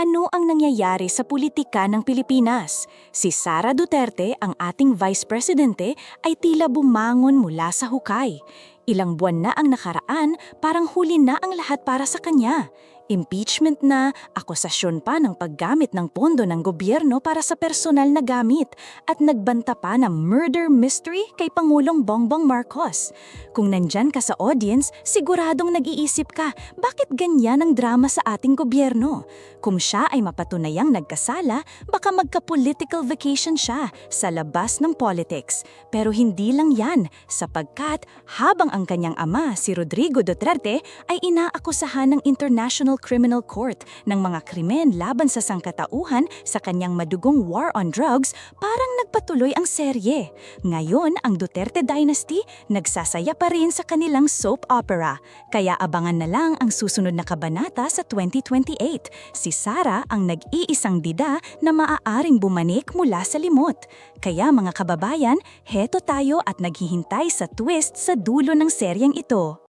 Ano ang nangyayari sa politika ng Pilipinas? Si Sara Duterte, ang ating Vice Presidente, ay tila bumangon mula sa hukay. Ilang buwan na ang nakaraan, parang huli na ang lahat para sa kanya. Impeachment na, akusasyon pa ng paggamit ng pondo ng gobyerno para sa personal na gamit, at nagbanta pa ng murder mystery kay Pangulong Bongbong Marcos. Kung nandyan ka sa audience, siguradong nag-iisip ka, bakit ganyan ang drama sa ating gobyerno? Kung siya ay mapatunayang nagkasala, baka magka-political vacation siya sa labas ng politics. Pero hindi lang yan, sapagkat habang ang kanyang ama, si Rodrigo Duterte, ay inaakusahan ng International Criminal Court ng mga krimen laban sa sangkatauhan sa kanyang madugong war on drugs, parang nagpatuloy ang serye. Ngayon, ang Duterte Dynasty nagsasaya pa rin sa kanilang soap opera. Kaya abangan na lang ang susunod na kabanata sa 2028. Si Sara ang nag-iisang dida na maaaring bumanik mula sa limot. Kaya mga kababayan, heto tayo at naghihintay sa twist sa dulo ng seryeng ito.